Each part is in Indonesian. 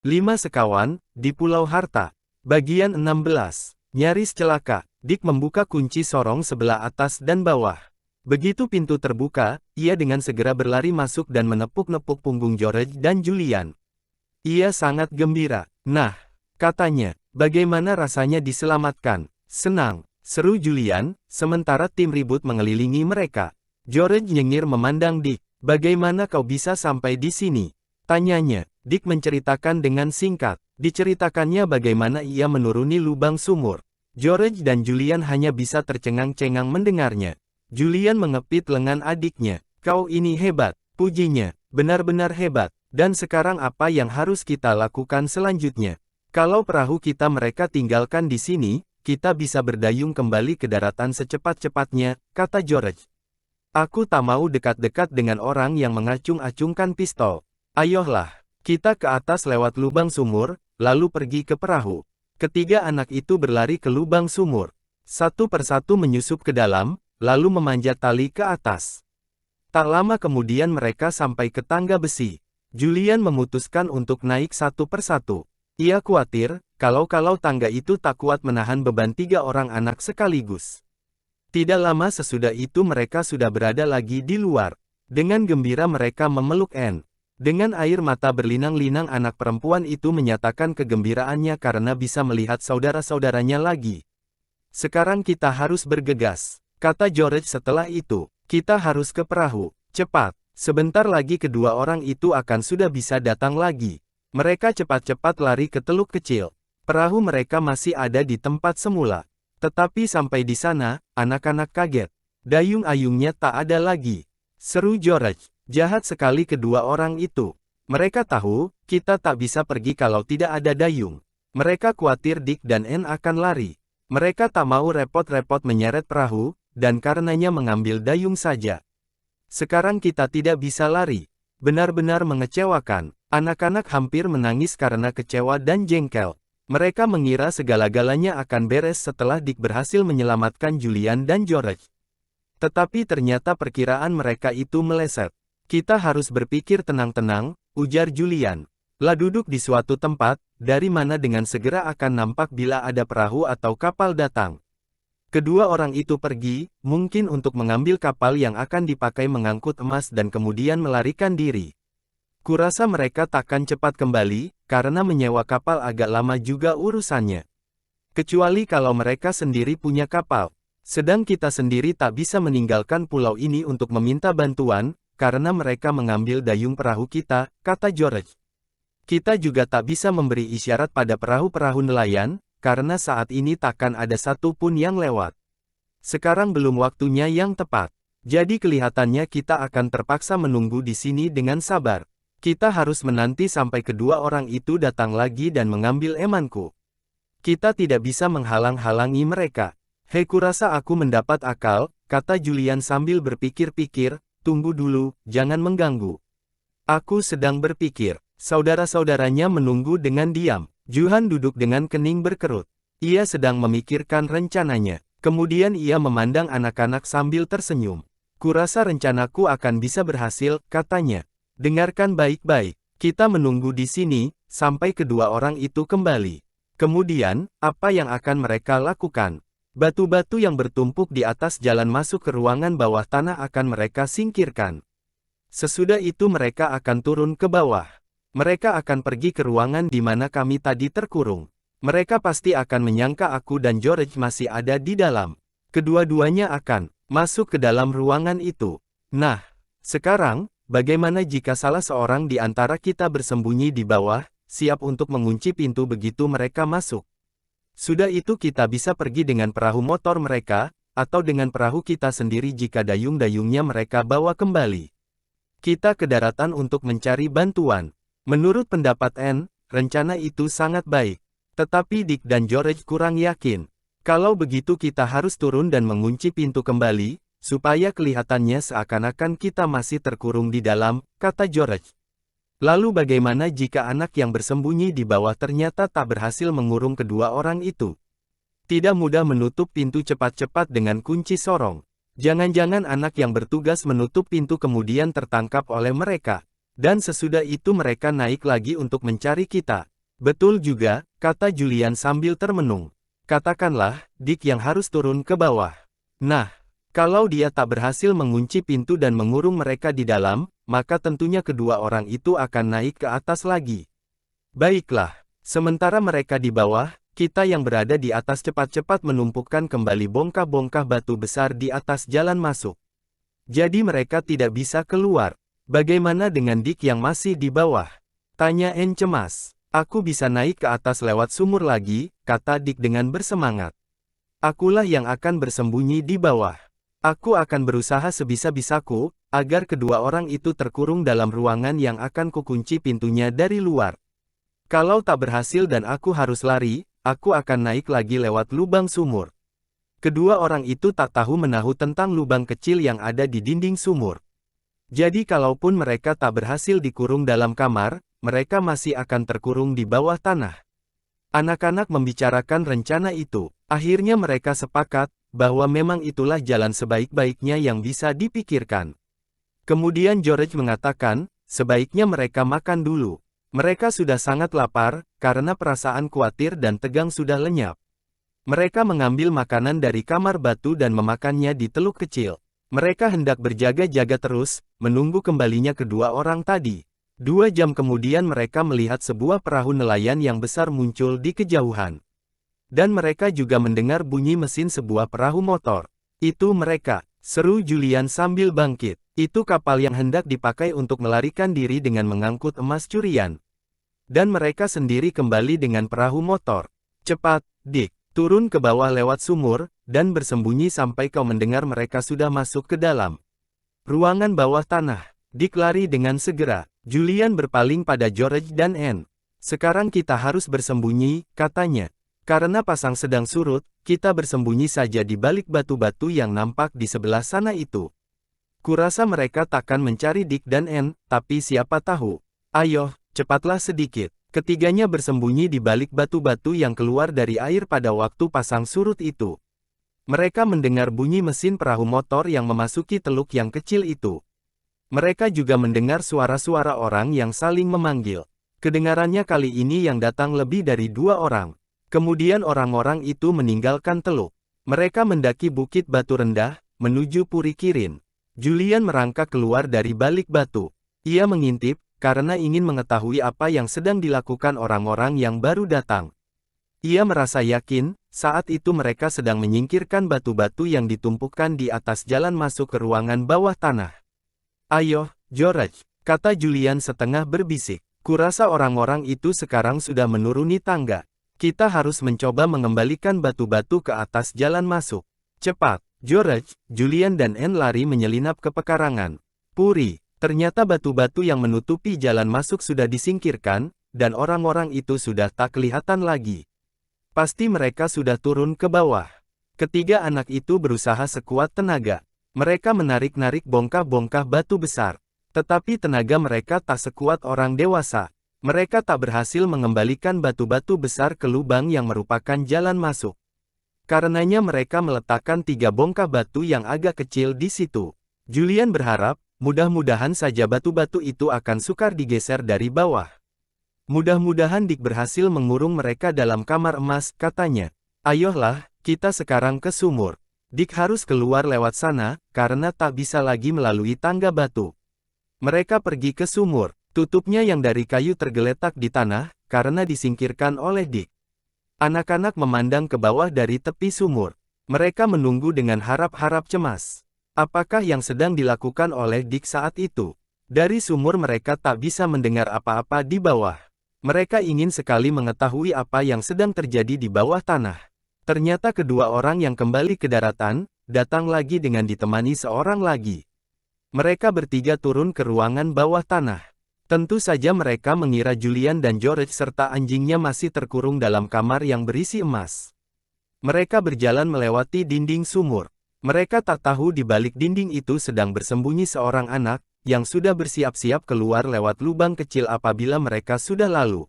5 sekawan, di Pulau Harta. Bagian 16. Nyaris celaka, Dick membuka kunci sorong sebelah atas dan bawah. Begitu pintu terbuka, ia dengan segera berlari masuk dan menepuk-nepuk punggung George dan Julian. Ia sangat gembira. Nah, katanya, bagaimana rasanya diselamatkan? Senang, seru Julian, sementara tim ribut mengelilingi mereka. George nyengir memandang Dick. Bagaimana kau bisa sampai di sini? Tanyanya. Dick menceritakan dengan singkat. Diceritakannya bagaimana ia menuruni lubang sumur. George dan Julian hanya bisa tercengang-cengang mendengarnya. Julian mengepit lengan adiknya. Kau ini hebat, pujinya. Benar-benar hebat. Dan sekarang apa yang harus kita lakukan selanjutnya? Kalau perahu kita mereka tinggalkan di sini, kita bisa berdayung kembali ke daratan secepat-cepatnya, kata George. Aku tak mau dekat-dekat dengan orang yang mengacung-acungkan pistol. Ayolah. Kita ke atas lewat lubang sumur, lalu pergi ke perahu. Ketiga anak itu berlari ke lubang sumur. Satu persatu menyusup ke dalam, lalu memanjat tali ke atas. Tak lama kemudian mereka sampai ke tangga besi. Julian memutuskan untuk naik satu persatu. Ia khawatir, kalau tangga itu tak kuat menahan beban 3 orang anak sekaligus. Tidak lama sesudah itu mereka sudah berada lagi di luar. Dengan gembira mereka memeluk Anne. Dengan air mata berlinang-linang anak perempuan itu menyatakan kegembiraannya karena bisa melihat saudara-saudaranya lagi. Sekarang kita harus bergegas, kata George setelah itu. Kita harus ke perahu, cepat. Sebentar lagi kedua orang itu akan sudah bisa datang lagi. Mereka cepat-cepat lari ke teluk kecil. Perahu mereka masih ada di tempat semula. Tetapi sampai di sana, anak-anak kaget. Dayung-ayungnya tak ada lagi. Seru George. Jahat sekali kedua orang itu. Mereka tahu, kita tak bisa pergi kalau tidak ada dayung. Mereka khawatir Dick dan Anne akan lari. Mereka tak mau repot-repot menyeret perahu, dan karenanya mengambil dayung saja. Sekarang kita tidak bisa lari. Benar-benar mengecewakan. Anak-anak hampir menangis karena kecewa dan jengkel. Mereka mengira segala-galanya akan beres setelah Dick berhasil menyelamatkan Julian dan George. Tetapi ternyata perkiraan mereka itu meleset. Kita harus berpikir tenang-tenang, ujar Julian. Lah duduk di suatu tempat, dari mana dengan segera akan nampak bila ada perahu atau kapal datang. Kedua orang itu pergi, mungkin untuk mengambil kapal yang akan dipakai mengangkut emas dan kemudian melarikan diri. Kurasa mereka takkan cepat kembali, karena menyewa kapal agak lama juga urusannya. Kecuali kalau mereka sendiri punya kapal. Sedang kita sendiri tak bisa meninggalkan pulau ini untuk meminta bantuan, karena mereka mengambil dayung perahu kita, kata George. Kita juga tak bisa memberi isyarat pada perahu-perahu nelayan, karena saat ini takkan ada satu pun yang lewat. Sekarang belum waktunya yang tepat. Jadi kelihatannya kita akan terpaksa menunggu di sini dengan sabar. Kita harus menanti sampai kedua orang itu datang lagi dan mengambil emanku. Kita tidak bisa menghalang-halangi mereka. Hei, kurasa aku mendapat akal, kata Julian sambil berpikir-pikir. Tunggu dulu, jangan mengganggu. Aku sedang berpikir. Saudara-saudaranya menunggu dengan diam. Juhan duduk dengan kening berkerut. Ia sedang memikirkan rencananya. Kemudian ia memandang anak-anak sambil tersenyum. Kurasa rencanaku akan bisa berhasil, katanya. Dengarkan baik-baik. Kita menunggu di sini, sampai kedua orang itu kembali. Kemudian, apa yang akan mereka lakukan? Batu-batu yang bertumpuk di atas jalan masuk ke ruangan bawah tanah akan mereka singkirkan. Sesudah itu mereka akan turun ke bawah. Mereka akan pergi ke ruangan di mana kami tadi terkurung. Mereka pasti akan menyangka aku dan George masih ada di dalam. Kedua-duanya akan masuk ke dalam ruangan itu. Nah, sekarang, bagaimana jika salah seorang di antara kita bersembunyi di bawah, siap untuk mengunci pintu begitu mereka masuk? Sudah itu kita bisa pergi dengan perahu motor mereka, atau dengan perahu kita sendiri jika dayung-dayungnya mereka bawa kembali. Kita ke daratan untuk mencari bantuan. Menurut pendapat Anne, rencana itu sangat baik. Tetapi Dick dan George kurang yakin. Kalau begitu kita harus turun dan mengunci pintu kembali, supaya kelihatannya seakan-akan kita masih terkurung di dalam, kata George. Lalu bagaimana jika anak yang bersembunyi di bawah ternyata tak berhasil mengurung kedua orang itu? Tidak mudah menutup pintu cepat-cepat dengan kunci sorong. Jangan-jangan anak yang bertugas menutup pintu kemudian tertangkap oleh mereka. Dan sesudah itu mereka naik lagi untuk mencari kita. Betul juga, kata Julian sambil termenung. Katakanlah, Dick yang harus turun ke bawah. Nah, kalau dia tak berhasil mengunci pintu dan mengurung mereka di dalam, maka tentunya kedua orang itu akan naik ke atas lagi. Baiklah, sementara mereka di bawah, kita yang berada di atas cepat-cepat menumpukan kembali bongkah-bongkah batu besar di atas jalan masuk. Jadi mereka tidak bisa keluar. Bagaimana dengan Dick yang masih di bawah? Tanya Anne cemas. Aku bisa naik ke atas lewat sumur lagi, kata Dick dengan bersemangat. Akulah yang akan bersembunyi di bawah. Aku akan berusaha sebisa-bisaku, agar kedua orang itu terkurung dalam ruangan yang akan kukunci pintunya dari luar. Kalau tak berhasil dan aku harus lari, aku akan naik lagi lewat lubang sumur. Kedua orang itu tak tahu menahu tentang lubang kecil yang ada di dinding sumur. Jadi kalaupun mereka tak berhasil dikurung dalam kamar, mereka masih akan terkurung di bawah tanah. Anak-anak membicarakan rencana itu. Akhirnya mereka sepakat, bahwa memang itulah jalan sebaik-baiknya yang bisa dipikirkan. Kemudian George mengatakan, sebaiknya mereka makan dulu. Mereka sudah sangat lapar, karena perasaan khawatir dan tegang sudah lenyap. Mereka mengambil makanan dari kamar batu dan memakannya di teluk kecil. Mereka hendak berjaga-jaga terus, menunggu kembalinya kedua orang tadi. 2 jam kemudian mereka melihat sebuah perahu nelayan yang besar muncul di kejauhan. Dan mereka juga mendengar bunyi mesin sebuah perahu motor. Itu mereka, seru Julian sambil bangkit. Itu kapal yang hendak dipakai untuk melarikan diri dengan mengangkut emas curian. Dan mereka sendiri kembali dengan perahu motor. Cepat, Dick, turun ke bawah lewat sumur, dan bersembunyi sampai kau mendengar mereka sudah masuk ke dalam ruangan bawah tanah. Dick lari dengan segera. Julian berpaling pada George dan Anne. Sekarang kita harus bersembunyi, katanya. Karena pasang sedang surut, kita bersembunyi saja di balik batu-batu yang nampak di sebelah sana itu. Kurasa mereka takkan mencari Dick dan Anne, tapi siapa tahu. Ayo, cepatlah sedikit. Ketiganya bersembunyi di balik batu-batu yang keluar dari air pada waktu pasang surut itu. Mereka mendengar bunyi mesin perahu motor yang memasuki teluk yang kecil itu. Mereka juga mendengar suara-suara orang yang saling memanggil. Kedengarannya kali ini yang datang lebih dari 2 orang. Kemudian orang-orang itu meninggalkan teluk. Mereka mendaki bukit batu rendah, menuju Puri Kirin. Julian merangkak keluar dari balik batu. Ia mengintip, karena ingin mengetahui apa yang sedang dilakukan orang-orang yang baru datang. Ia merasa yakin, saat itu mereka sedang menyingkirkan batu-batu yang ditumpukkan di atas jalan masuk ke ruangan bawah tanah. Ayo, George, kata Julian setengah berbisik. Kurasa orang-orang itu sekarang sudah menuruni tangga. Kita harus mencoba mengembalikan batu-batu ke atas jalan masuk. Cepat, George, Julian dan Anne lari menyelinap ke pekarangan. Puri, ternyata batu-batu yang menutupi jalan masuk sudah disingkirkan, dan orang-orang itu sudah tak kelihatan lagi. Pasti mereka sudah turun ke bawah. Ketiga anak itu berusaha sekuat tenaga. Mereka menarik-narik bongkah-bongkah batu besar. Tetapi tenaga mereka tak sekuat orang dewasa. Mereka tak berhasil mengembalikan batu-batu besar ke lubang yang merupakan jalan masuk. Karenanya mereka meletakkan 3 bongkah batu yang agak kecil di situ. Julian berharap, mudah-mudahan saja batu-batu itu akan sukar digeser dari bawah. Mudah-mudahan Dick berhasil mengurung mereka dalam kamar emas, katanya. Ayolah, kita sekarang ke sumur. Dick harus keluar lewat sana, karena tak bisa lagi melalui tangga batu. Mereka pergi ke sumur. Tutupnya yang dari kayu tergeletak di tanah, karena disingkirkan oleh Dick. Anak-anak memandang ke bawah dari tepi sumur. Mereka menunggu dengan harap-harap cemas. Apakah yang sedang dilakukan oleh Dick saat itu? Dari sumur mereka tak bisa mendengar apa-apa di bawah. Mereka ingin sekali mengetahui apa yang sedang terjadi di bawah tanah. Ternyata kedua orang yang kembali ke daratan, datang lagi dengan ditemani seorang lagi. Mereka bertiga turun ke ruangan bawah tanah. Tentu saja mereka mengira Julian dan George serta anjingnya masih terkurung dalam kamar yang berisi emas. Mereka berjalan melewati dinding sumur. Mereka tak tahu di balik dinding itu sedang bersembunyi seorang anak, yang sudah bersiap-siap keluar lewat lubang kecil apabila mereka sudah lalu.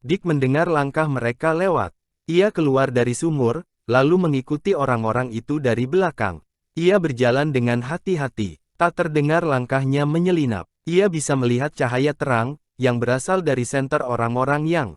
Dick mendengar langkah mereka lewat. Ia keluar dari sumur, lalu mengikuti orang-orang itu dari belakang. Ia berjalan dengan hati-hati. Tak terdengar langkahnya menyelinap. Ia bisa melihat cahaya terang, yang berasal dari senter orang-orang yang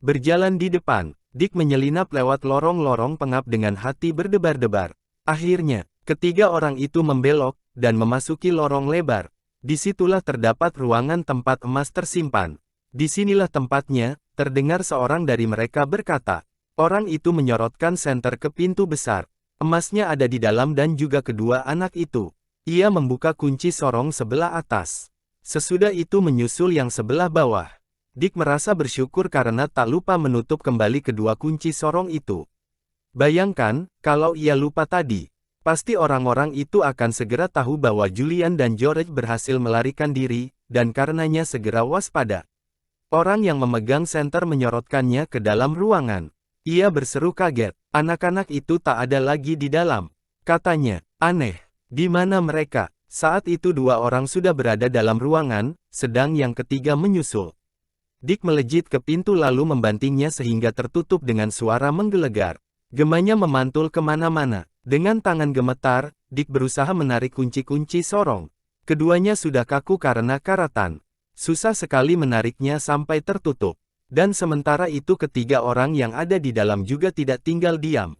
Berjalan di depan, Dick menyelinap lewat lorong-lorong pengap dengan hati berdebar-debar. Akhirnya, ketiga orang itu membelok, dan memasuki lorong lebar. Disitulah terdapat ruangan tempat emas tersimpan. Disinilah tempatnya, terdengar seorang dari mereka berkata. Orang itu menyorotkan senter ke pintu besar. Emasnya ada di dalam dan juga kedua anak itu. Ia membuka kunci sorong sebelah atas. Sesudah itu menyusul yang sebelah bawah. Dick merasa bersyukur karena tak lupa menutup kembali kedua kunci sorong itu. Bayangkan, kalau ia lupa tadi, pasti orang-orang itu akan segera tahu bahwa Julian dan George berhasil melarikan diri, dan karenanya segera waspada. Orang yang memegang senter menyorotkannya ke dalam ruangan. Ia berseru kaget, anak-anak itu tak ada lagi di dalam. Katanya, aneh, di mana mereka? Saat itu dua orang sudah berada dalam ruangan, sedang yang ketiga menyusul. Dick melejit ke pintu lalu membantingnya sehingga tertutup dengan suara menggelegar. Gemanya memantul kemana-mana. Dengan tangan gemetar, Dick berusaha menarik kunci-kunci sorong. Keduanya sudah kaku karena karatan. Susah sekali menariknya sampai tertutup. Dan sementara itu ketiga orang yang ada di dalam juga tidak tinggal diam.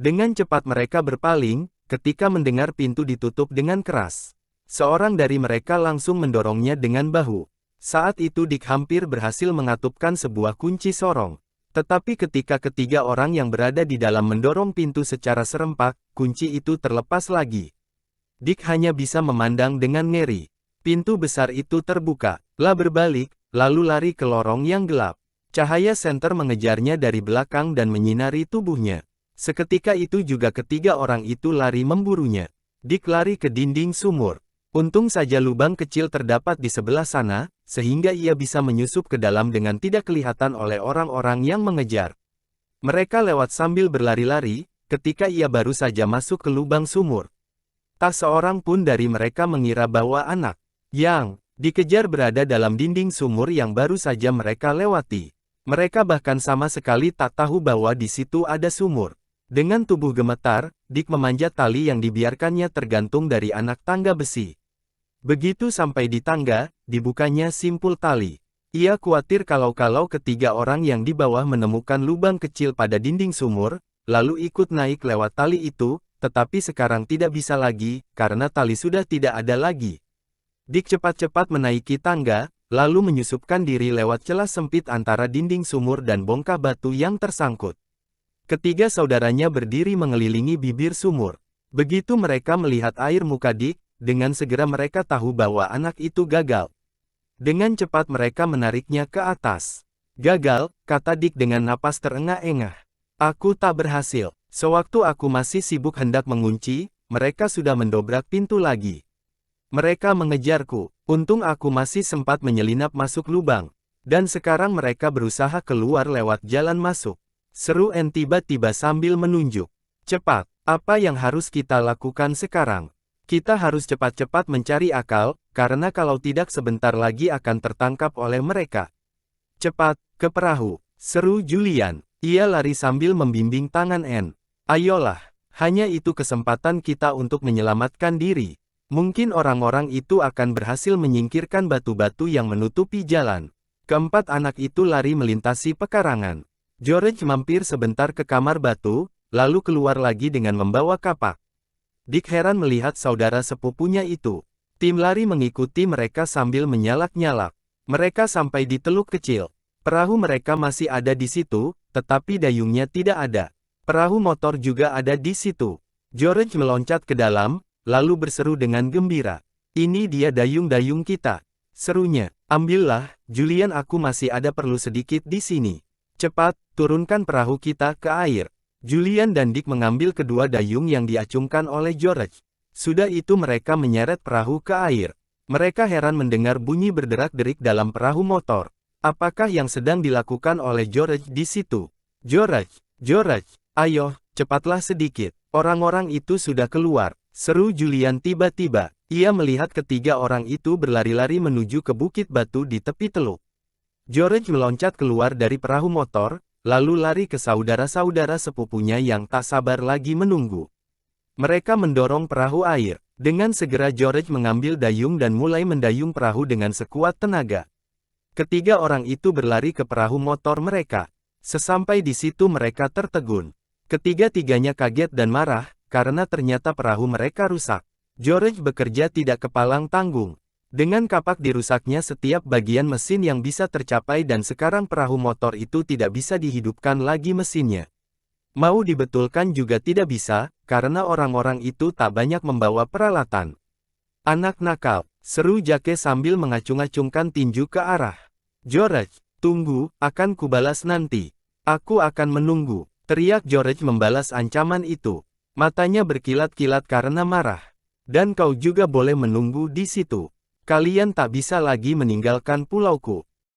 Dengan cepat mereka berpaling, ketika mendengar pintu ditutup dengan keras. Seorang dari mereka langsung mendorongnya dengan bahu. Saat itu Dick hampir berhasil mengatupkan sebuah kunci sorong. Tetapi ketika ketiga orang yang berada di dalam mendorong pintu secara serempak, kunci itu terlepas lagi. Dick hanya bisa memandang dengan ngeri. Pintu besar itu terbuka, berbalik, lalu lari ke lorong yang gelap. Cahaya senter mengejarnya dari belakang dan menyinari tubuhnya. Seketika itu juga ketiga orang itu lari memburunya. Dick lari ke dinding sumur. Untung saja lubang kecil terdapat di sebelah sana, sehingga ia bisa menyusup ke dalam dengan tidak kelihatan oleh orang-orang yang mengejar. Mereka lewat sambil berlari-lari, ketika ia baru saja masuk ke lubang sumur. Tak seorang pun dari mereka mengira bahwa anak yang dikejar berada dalam dinding sumur yang baru saja mereka lewati. Mereka bahkan sama sekali tak tahu bahwa di situ ada sumur. Dengan tubuh gemetar, Dick memanjat tali yang dibiarkannya tergantung dari anak tangga besi. Begitu sampai di tangga, dibukanya simpul tali. Ia khawatir kalau ketiga orang yang di bawah menemukan lubang kecil pada dinding sumur, lalu ikut naik lewat tali itu, tetapi sekarang tidak bisa lagi, karena tali sudah tidak ada lagi. Dick cepat-cepat menaiki tangga, lalu menyusupkan diri lewat celah sempit antara dinding sumur dan bongkah batu yang tersangkut. Ketiga saudaranya berdiri mengelilingi bibir sumur. Begitu mereka melihat air muka Dick, dengan segera mereka tahu bahwa anak itu gagal. Dengan cepat mereka menariknya ke atas. Gagal, kata Dick dengan napas terengah-engah. Aku tak berhasil. Sewaktu aku masih sibuk hendak mengunci, mereka sudah mendobrak pintu lagi. Mereka mengejarku. Untung aku masih sempat menyelinap masuk lubang. Dan sekarang mereka berusaha keluar lewat jalan masuk. Seru Anne tiba-tiba sambil menunjuk. Cepat, apa yang harus kita lakukan sekarang? Kita harus cepat-cepat mencari akal, karena kalau tidak sebentar lagi akan tertangkap oleh mereka. Cepat, ke perahu, seru Julian. Ia lari sambil membimbing tangan Anne. Ayolah, hanya itu kesempatan kita untuk menyelamatkan diri. Mungkin orang-orang itu akan berhasil menyingkirkan batu-batu yang menutupi jalan. Keempat anak itu lari melintasi pekarangan. George mampir sebentar ke kamar batu, lalu keluar lagi dengan membawa kapak. Dick heran melihat saudara sepupunya itu. Tim lari mengikuti mereka sambil menyalak-nyalak. Mereka sampai di teluk kecil. Perahu mereka masih ada di situ, tetapi dayungnya tidak ada. Perahu motor juga ada di situ. George meloncat ke dalam, lalu berseru dengan gembira. Ini dia dayung-dayung kita. Serunya, ambillah, Julian, aku masih ada perlu sedikit di sini. Cepat, turunkan perahu kita ke air. Julian dan Dick mengambil kedua dayung yang diacungkan oleh George. Sudah itu mereka menyeret perahu ke air. Mereka heran mendengar bunyi berderak-derik dalam perahu motor. Apakah yang sedang dilakukan oleh George di situ? George, ayo, cepatlah sedikit. Orang-orang itu sudah keluar. Seru Julian tiba-tiba. Ia melihat ketiga orang itu berlari-lari menuju ke bukit batu di tepi teluk. George meloncat keluar dari perahu motor, lalu lari ke saudara-saudara sepupunya yang tak sabar lagi menunggu. Mereka mendorong perahu air. Dengan segera George mengambil dayung dan mulai mendayung perahu dengan sekuat tenaga. Ketiga orang itu berlari ke perahu motor mereka. Sesampai di situ mereka tertegun. Ketiga-tiganya kaget dan marah, karena ternyata perahu mereka rusak. George bekerja tidak kepalang tanggung. Dengan kapak dirusaknya setiap bagian mesin yang bisa tercapai dan sekarang perahu motor itu tidak bisa dihidupkan lagi mesinnya. Mau dibetulkan juga tidak bisa, karena orang-orang itu tak banyak membawa peralatan. Anak nakal, seru Jake sambil mengacung-acungkan tinju ke arah George. Tunggu, akan kubalas nanti. Aku akan menunggu, teriak George membalas ancaman itu. Matanya berkilat-kilat karena marah. Dan kau juga boleh menunggu di situ. Kalian tak bisa lagi meninggalkan pulauku.